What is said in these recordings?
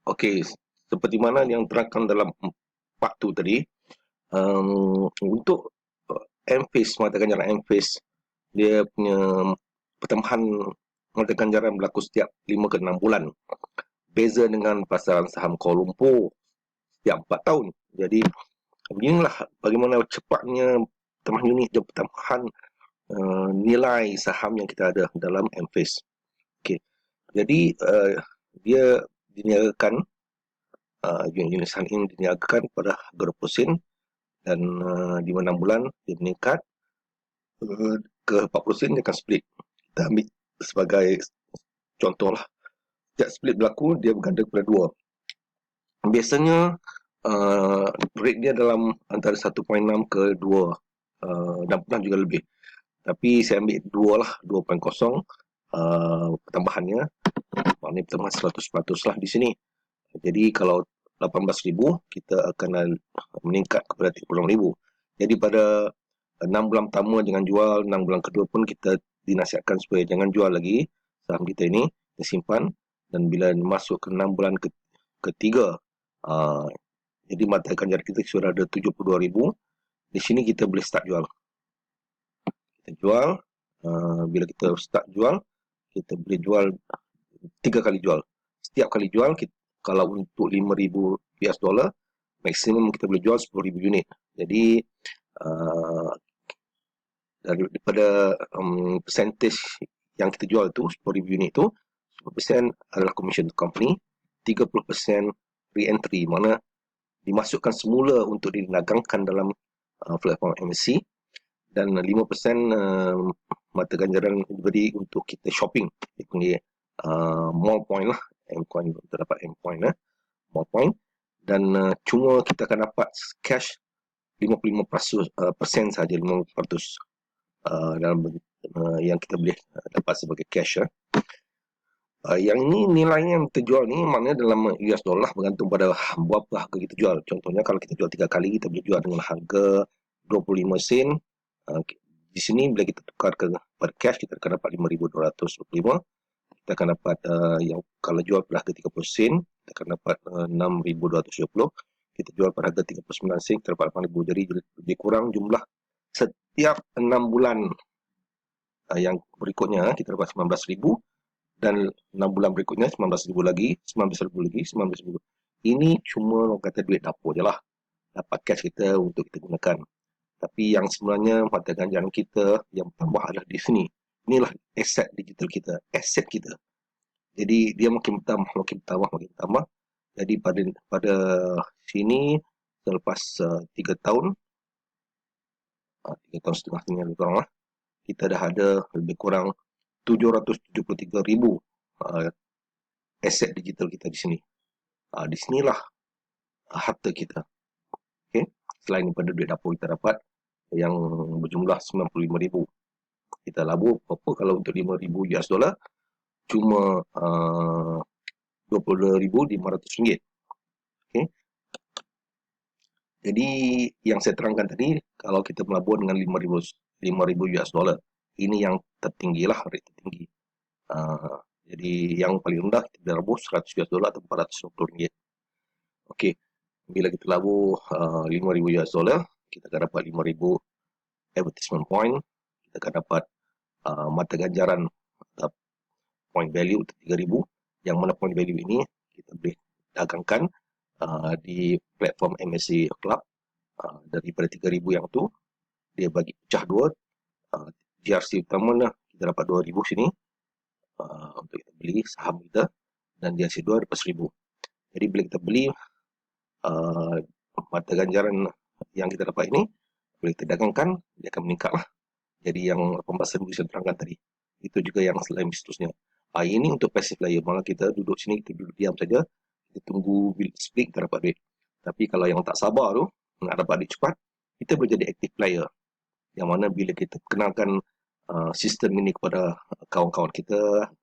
Okey, seperti mana yang terangkan dalam part 2 tadi, untuk M-Phase, mata ganjaran M-Phase, dia punya pertambahan mata ganjaran berlaku setiap 5 ke 6 bulan. Beza dengan pasaran saham Kuala Lumpur setiap 4 tahun. Jadi, beginilah bagaimana cepatnya pertambahan unit dan pertambahan nilai saham yang kita ada dalam M-Phase. Okey, jadi dia diniagakan, unit saham ini diniagakan pada harga 20 sen dan di 6 bulan dia meningkat ke 40 sen, dia akan split. Kita ambil sebagai contoh lah, setiap split berlaku dia berganda kepada 2. Biasanya rate dia dalam antara 1.6 ke 2, dan pernah juga lebih, tapi saya ambil 2 lah, 2.0 pertambahannya, maknanya pertambahan 100% lah di sini. Jadi kalau 18,000 kita akan meningkat kepada 36,000. Jadi pada 6 bulan pertama jangan jual, 6 bulan kedua pun kita dinasihatkan supaya jangan jual lagi saham kita ini, kita simpan, dan bila masuk ke 6 bulan ketiga, jadi mata ganjaran kita sudah ada 72,000, di sini kita boleh start jual. Kita jual, bila kita start jual, kita boleh jual 3 kali jual. Setiap kali jual, kalau untuk 5,000 US dollar, maksimum kita boleh jual 10,000 unit. Jadi daripada percentage yang kita jual itu 10,000 unit itu, 10% adalah commission to company, 30% re-entry, mana dimasukkan semula untuk didagangkan dalam platform MSC, dan 5% mata ganjaran diberi untuk kita shopping. Dia punya mall point lah, M point, kita dapat M point lah, mall point, dan cuma kita akan dapat cash 55% saja, 50% dalam yang kita boleh dapat sebagai cash. Yang ini nilainya yang kita jual ni maknanya dalam US dollar, bergantung pada berapa harga kita jual. Contohnya kalau kita jual 3 kali, kita boleh jual dengan harga 25 sen. Di sini bila kita tukar ke per cash, kita akan dapat 5,225. Kita akan dapat yang kalau jual pada harga 30 sen, kita akan dapat 6,220. Kita jual pada harga 39 sen, kita dapat 8,000. Jadi lebih kurang jumlah setiap 6 bulan yang berikutnya kita dapat 19,000, dan 6 bulan berikutnya 19,000 lagi, 19,000 lagi, 19,000. Ini cuma orang kata duit dapur je lah, dapat cash kita untuk kita gunakan. Tapi yang sebenarnya mata ganjaran kita yang tambah adalah di sini. Inilah aset digital kita, aset kita. Jadi dia makin bertambah, makin bertambah, makin bertambah. Jadi pada sini selepas 3 tahun, 3 tahun setengah ini lebih kurang lah, kita dah ada lebih kurang 773,000 aset digital kita di sini. Di sinilah harta kita. Okay? Selain daripada duit dapur kita dapat yang berjumlah 95,000. Kita labur apa kalau untuk 5,000 US dollar cuma RM22,500. Okay? Jadi yang saya terangkan tadi, kalau kita melabur dengan 5,000 US dollar, ini yang tertinggi lah, rate tertinggi. Jadi yang paling rendah kita boleh labur 100 US dollar atau RM450. Okey, bila kita labur 5,000 US dollar, kita akan dapat 5,000 advertisement point, kita akan dapat mata ganjaran point value 3,000, yang mana point value ini kita boleh dagangkan di platform MSC Club. Daripada 3,000 yang tu, dia bagi pecah dua, GRC utama lah, kita dapat 2,000 sini untuk kita beli saham kita, dan GRC 2 dapat 1,000. Jadi bila kita beli mata ganjaran yang kita dapat ini, boleh kita dagangkan, dia akan meningkat lah. Jadi yang 18,000 saya terangkan tadi, itu juga yang selain seterusnya. Ini untuk passive player, malah kita duduk sini, kita duduk diam saja, kita tunggu bil split, kita dapat duit. Tapi kalau yang tak sabar tu, nak dapat duit cepat, kita boleh jadi active player, yang mana bila kita kenalkan sistem ini kepada kawan-kawan kita,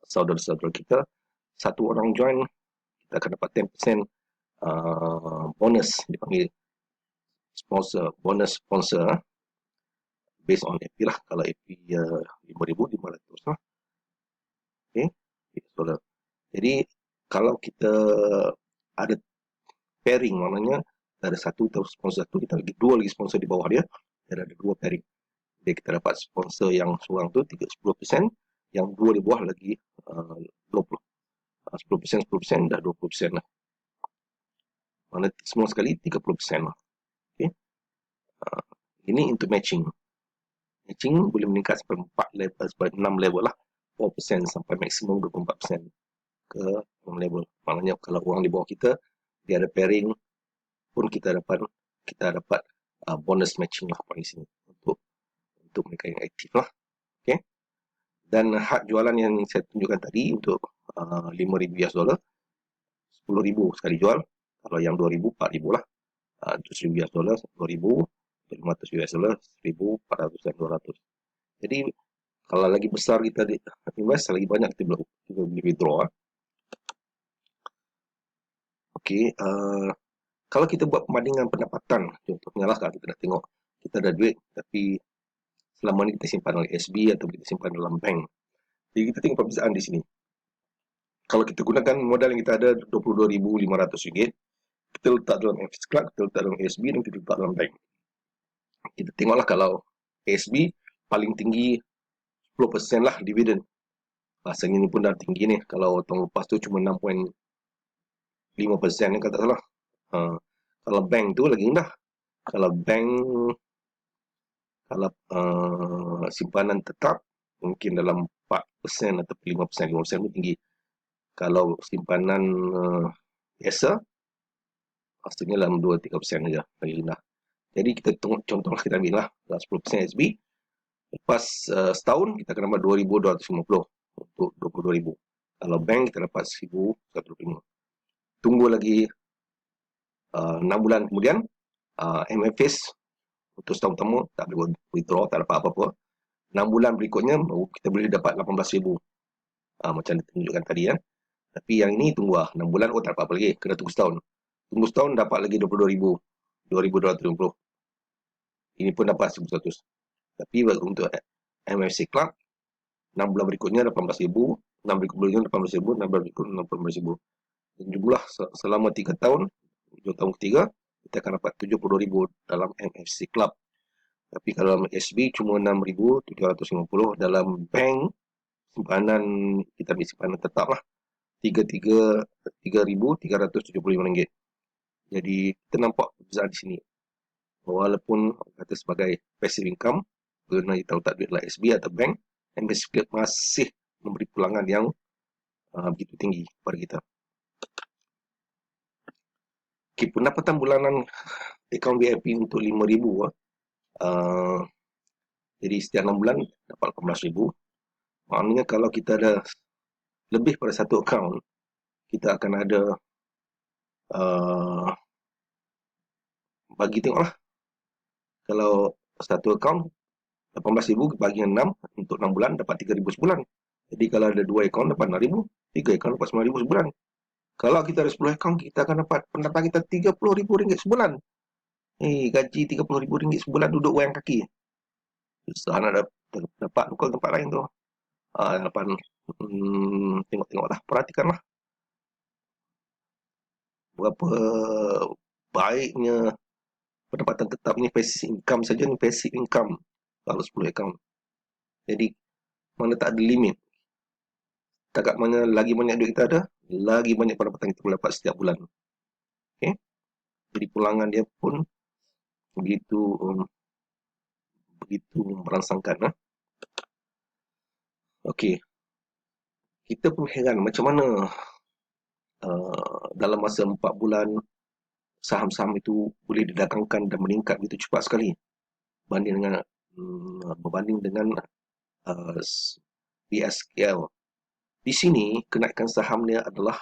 saudara-saudara kita, satu orang join, kita akan dapat 10% bonus, dipanggil sponsor, bonus sponsor, based on AP lah. Kalau AP 5,500 lah. Okay, $. Jadi kalau kita ada pairing, maknanya ada satu sponsor satu, kita lagi dua lagi sponsor di bawah dia, dan ada dua pairing. Jadi kita dapat sponsor yang seorang tu 10%, yang dua di bawah lagi 20. 10%, 10%, dah 20% lah. Mana semua sekali 30% lah. Okay. Ini untuk matching. Matching boleh meningkat sampai 4 level, sampai 6 level lah. 4% sampai maksimum 24% ke 6 level. Maknanya kalau orang di bawah kita, dia ada pairing pun kita dapat bonus matching lah pada sini untuk mereka yang aktif lah. Okay. Dan had jualan yang saya tunjukkan tadi untuk $5,000, $10,000 sekali jual. Kalau yang 2,000, 4,000 lah. $100,000, $10,000, $500, $1,400 dan 200. Jadi kalau lagi besar kita invest, lagi banyak kita boleh withdraw. Okey, kalau kita buat perbandingan pendapatan, contohnya lah kalau kita nak tengok kita ada duit tapi selama ni kita simpan oleh SB atau kita simpan dalam bank. Jadi kita tengok perbezaan di sini. Kalau kita gunakan modal yang kita ada RM22,500, kita letak dalam FX Club, kita letak dalam SB dan kita letak dalam bank. Kita tengoklah kalau SB paling tinggi 10% lah dividen. Rasanya ni pun dah tinggi ni. Kalau tahun lepas tu cuma 6.5% ni kata salah. Kalau bank tu lagi rendah. Kalau bank, kalau simpanan tetap mungkin dalam 4% atau 5%. 5% pun tinggi. Kalau simpanan biasa, pastinya dalam 2-3% saja, lagi rendah. Jadi kita tengok contohlah, kita ambil lah 10% SB. Lepas setahun kita akan dapat 2,250 untuk 22,000. Kalau bank kita dapat 1,125. Tunggu lagi 6 bulan kemudian, MFS untuk setahun pertama tak boleh withdraw, tak dapat apa-apa. 6 bulan berikutnya kita boleh dapat 18,000. Macam ditunjukkan tadi ya. Tapi yang ini tunggu 6 bulan, tak dapat apa lagi, kena tunggu setahun. Tunggu setahun dapat lagi 22,000, 2,250. Ini pun dapat 1,100. Tapi untuk MFC Club, 6 bulan berikutnya 18,000, 6 berikutnya 18,000, 6 bulan berikutnya 18,000. Dan jumlah selama 3 tahun, tahun ketiga, kita akan dapat 72,000 dalam MFC Club. Tapi kalau dalam SB cuma 6,750, dalam bank simpanan, kita ambil simpanan tetap lah, RM3,375. Jadi kita nampak perbezaan di sini. Walaupun kata sebagai passive income, kerana kita letak duit dalam SB atau bank, MFC Club masih memberi pulangan yang begitu tinggi kepada kita. Okay, pendapatan bulanan akaun VIP untuk 5,000. Jadi setiap 6 bulan dapat 18,000. Maknanya kalau kita ada lebih pada satu akaun, kita akan ada bagi tengoklah. Kalau satu akaun 18,000 bagi 6 untuk 6 bulan dapat 3,000 sebulan. Jadi kalau ada 2 akaun dapat 6,000, 3 akaun dapat 9,000 sebulan. Kalau kita ada 10 akaun, kita akan dapat pendapatan kita RM30,000 sebulan. Gaji RM30,000 sebulan duduk goyang kaki. Susah nak dapat bukan tempat lain tu. Tengok-tengoklah, perhatikanlah berapa baiknya pendapatan tetap ni. Passive income saja ni, passive income kalau 10 akaun. Jadi mana tak ada limit. Takat mana lagi banyak duit kita ada, lagi banyak pendapatan kita boleh dapat setiap bulan. Okay? Jadi pulangan dia pun begitu merangsangkan. Okey. Kita pun heran macam mana dalam masa 4 bulan saham-saham itu boleh didagangkan dan meningkat begitu cepat sekali berbanding dengan BSKL. Di sini kenaikan sahamnya adalah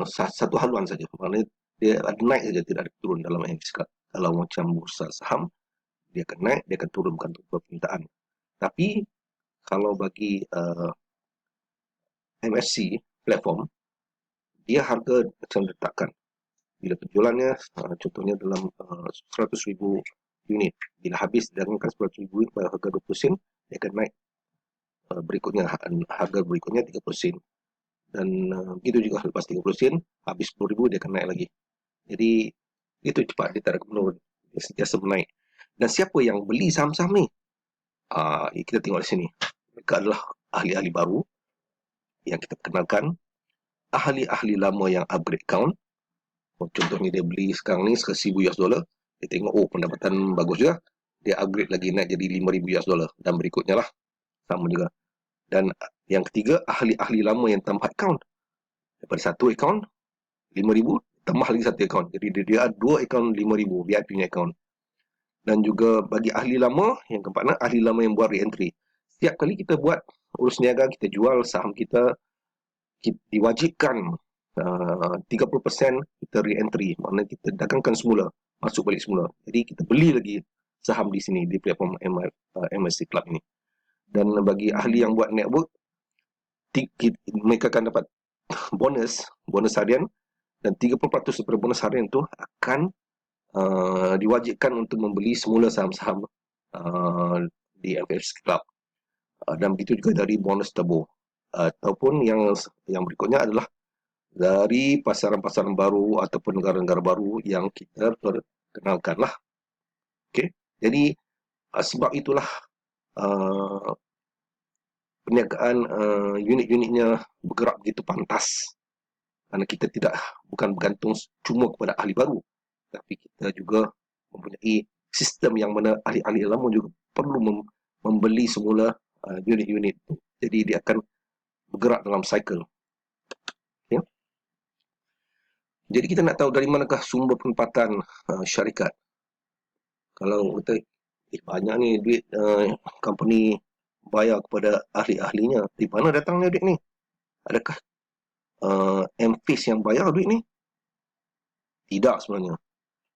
satu haluan saja. Maknanya dia ada naik saja, tidak ada turun dalam MFC. Kalau macam bursa saham, dia akan naik, dia akan turun, bukan untuk permintaan. Tapi kalau bagi MFC platform, dia harga macam ditetapkan. Bila penjualannya, contohnya dalam 100,000 unit, bila habis didagangkan 100,000 unit pada harga 20 sen, dia akan naik berikutnya, harga berikutnya 30 sen. Dan begitu juga lepas 30 sen, habis 10,000 dia akan naik lagi. Jadi itu cepat, dia tak ada menurun, dia sentiasa menaik. Dan siapa yang beli saham-saham ni? Kita tengok di sini. Mereka adalah ahli-ahli baru yang kita kenalkan, ahli-ahli lama yang upgrade account. Contohnya dia beli sekarang ni $1,000, dia tengok pendapatan bagus juga, dia upgrade lagi naik jadi $5,000, dan berikutnya lah sama juga. Dan yang ketiga, ahli-ahli lama yang tambah account. Daripada satu account 5,000, tambah lagi satu account, jadi dia ada dua account 5,000 VIP punya account. Dan juga bagi ahli lama, yang keempatnya ahli lama yang buat re-entry. Setiap kali kita buat urus niaga, kita jual saham kita diwajibkan 30% kita re-entry, maknanya kita dagangkan semula, masuk balik semula. Jadi kita beli lagi saham di sini, di platform MSC Club ini. Dan bagi ahli yang buat network, mereka akan dapat bonus harian, dan 30% daripada bonus harian itu akan diwajibkan untuk membeli semula saham-saham di MFC Club. Dan begitu juga dari bonus tabur. Ataupun yang berikutnya adalah dari pasaran-pasaran baru ataupun negara-negara baru yang kita perkenalkan lah. Okay? Jadi sebab itulah perniagaan unit-unitnya bergerak begitu pantas, kerana kita bukan bergantung cuma kepada ahli baru, tapi kita juga mempunyai sistem yang mana ahli-ahli lama juga perlu membeli semula unit-unit itu. Jadi dia akan bergerak dalam cycle. Okay? Jadi kita nak tahu dari manakah sumber pendapatan syarikat. Kalau kita banyak ni duit company bayar kepada ahli-ahlinya, di mana datangnya duit ni? Adakah MFIS yang bayar duit ni? Tidak sebenarnya.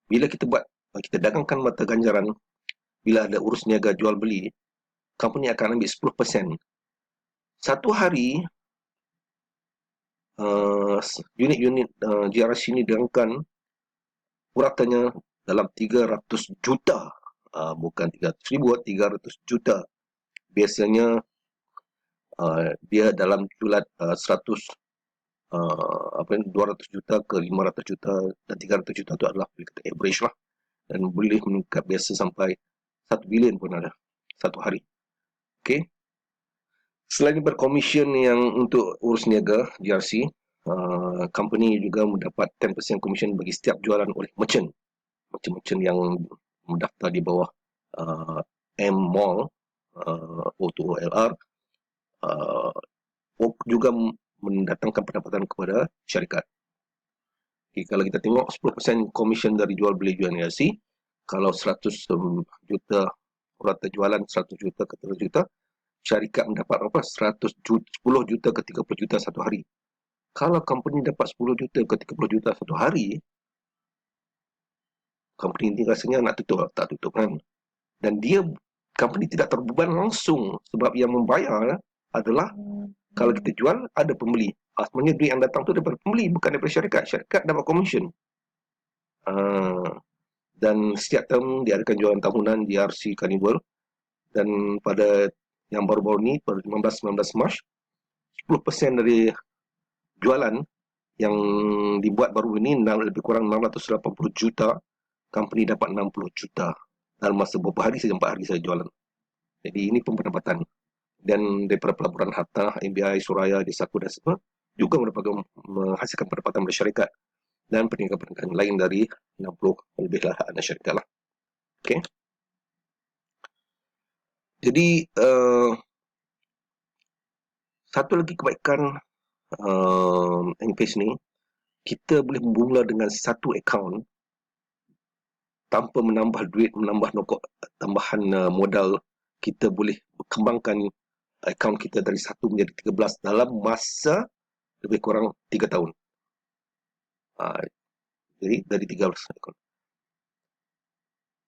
Bila kita dagangkan mata ganjaran, bila ada urus niaga jual beli, company akan ambil 10%. Satu hari unit-unit GRC ini dagangkan uratanya dalam 300 juta, bukan 300,000, 300 juta. Biasanya dia dalam julat 200 juta ke 500 juta, dan 300 juta itu adalah average lah, dan boleh meningkat biasa sampai 1 bilion pun ada satu hari. Okay. Selain berkomision yang untuk urus niaga GRC, company juga mendapat 10% komisen bagi setiap jualan oleh merchant yang mendaftar di bawah M-Mall, O2OLR, juga mendatangkan pendapatan kepada syarikat. Okay, kalau kita tengok 10% komisen dari jual beli GRC, kalau 100 juta rata jualan 100 juta ke 3 juta, syarikat mendapat berapa? 10 juta ke 30 juta satu hari. Kalau company dapat 10 juta ke 30 juta satu hari, company ini rasanya nak tutup, tak tutup kan? Dan company tidak terbeban langsung, sebab yang membayar adalah kalau kita jual, ada pembeli. Sebenarnya duit yang datang tu daripada pembeli, bukan daripada syarikat. Syarikat dapat komisen. Dan setiap tahun diadakan jualan tahunan GRC Carnival, dan pada yang baru-baru ni, pada 15-19 Mac, 10% dari jualan yang dibuat baru ini lebih kurang 680 juta, company dapat 60 juta dalam masa beberapa hari saja, 4 hari saja jualan. Jadi ini pun pendapatan. Dan daripada pelaburan harta, MBI, Suraya, Desaku dan semua juga menghasilkan pendapatan bersyarikat, dan perniagaan lain dari 60 lebihlah anak syarikat lah. Okay. Jadi satu lagi kebaikan MFIS ni, kita boleh bermula dengan satu akaun tanpa menambah duit, menambah tambahan modal. Kita boleh berkembangkan akaun kita dari 1 menjadi 13 dalam masa lebih kurang 3 tahun. Jadi dari 13 akaun.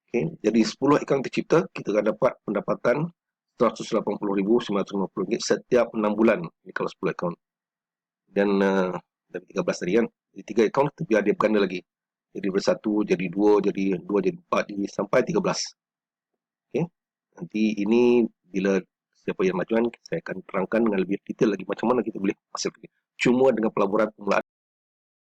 Okay. Jadi 10 akaun tercipta, kita akan dapat pendapatan RM180,950 setiap 6 bulan. Ini kalau 10 akaun. Dan dari 13 tadi kan, di 3 akaun kita biar dia berganda lagi. Jadi bersatu, jadi 2, jadi 2, jadi 4, jadi sampai 13. Okay. Nanti ini bila siapa yang majuan, saya akan terangkan dengan lebih detail lagi macam mana kita boleh hasilkan. cuma dengan pelaburan permulaan